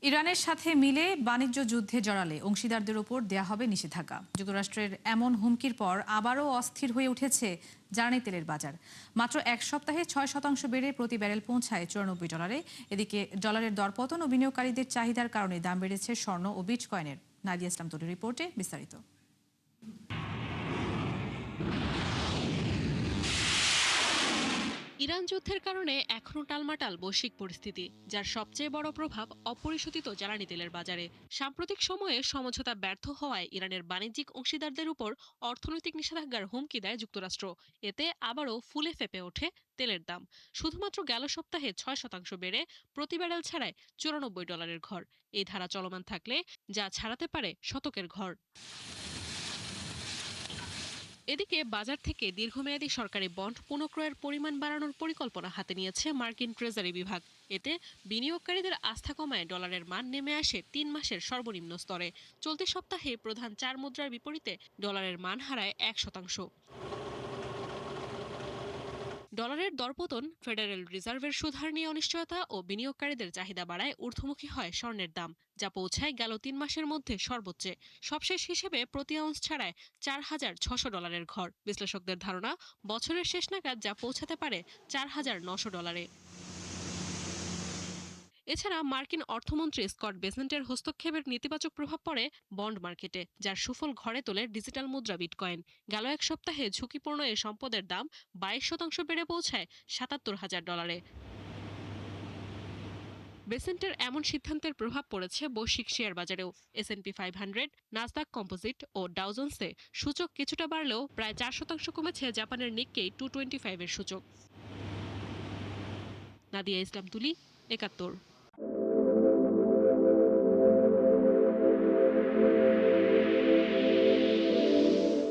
ইরানের সাথে মিলে বাণিজ্য যুদ্ধে জড়ালে অংশীদারদের ওপর দেয়া হবে নিষেধাজ্ঞা। যুক্তরাষ্ট্রের এমন হুমকির পর আবারও অস্থির হয়ে উঠেছে জ্বালানি তেলের বাজার। মাত্র এক সপ্তাহে 6% বেড়ে প্রতি ব্যারেল পৌঁছায় $94। এদিকে ডলারের দরপতন ও বিনিয়োগকারীদের চাহিদার কারণে দাম বেড়েছে স্বর্ণ ও বিটকয়েনের। নাদিয়া ইসলাম তুলির রিপোর্টে বিস্তারিত। ইরান যুদ্ধের কারণে এখনও টালমাটাল বৈশ্বিক পরিস্থিতি, যার সবচেয়ে বড় প্রভাব অপরিশোধিত জ্বালানি তেলের বাজারে। সাম্প্রতিক সময়ে সমঝোতা ব্যর্থ হওয়ায় ইরানের বাণিজ্যিক অংশীদারদের উপর অর্থনৈতিক নিষেধাজ্ঞার হুমকি দেয় যুক্তরাষ্ট্র। এতে আবারও ফুলে ফেঁপে ওঠে তেলের দাম। শুধুমাত্র গেল সপ্তাহে 6% বেড়ে প্রতি ব্যারেল ছাড়ায় $94 ঘর। এই ধারা চলমান থাকলে যা ছাড়াতে পারে শতকের ঘর। এদিকে বাজার থেকে দীর্ঘমেয়াদী সরকারি বন্ড পুনঃক্রয়ের পরিমাণ বাড়ানোর পরিকল্পনা হাতে নিয়েছে মার্কিন ট্রেজারি বিভাগ। এতে বিনিয়োগকারীদের আস্থা কমায় ডলারের মান নেমে আসে 3 মাসের সর্বনিম্ন স্তরে। চলতি সপ্তাহে প্রধান 4 মুদ্রার বিপরীতে ডলারের মান হারায় 1%। ডলারের দরপতন, ফেডারেল রিজার্ভের সুদহার নিয়ে অনিশ্চয়তা ও বিনিয়োগকারীদের চাহিদা বাড়ায় ঊর্ধ্বমুখী হয় স্বর্ণের দাম, যা পৌঁছায় গেল 3 মাসের মধ্যে সর্বোচ্চে। সবশেষ হিসেবে প্রতি আউন্স ছাড়ায় $4,600 ঘর। বিশ্লেষকদের ধারণা, বছরের শেষ নাগাদ যা পৌঁছাতে পারে $4,900। এছাড়া মার্কিন অর্থমন্ত্রী স্কট বেসেন্টের হস্তক্ষেপের নেতিবাচক প্রভাব পড়ে বন্ড মার্কেটে, যার সুফল ঘরে তোলে ডিজিটাল মুদ্রা বিটকয়েন। গেল এক সপ্তাহে ঝুঁকিপূর্ণ এই সম্পদের দাম 22% বেড়ে পৌঁছায় $77,000। বেসেন্টের এমন সিদ্ধান্তের প্রভাব পড়েছে বৈশ্বিক শেয়ার বাজারেও। S&P 500, নাসদাক কম্পোজিট ও ডাও জোন্সে সূচক কিছুটা বাড়লেও প্রায় 4% কমেছে জাপানের নিক্কেই 225 এর সূচক। নাদিয়া ইসলাম তুলি, 71।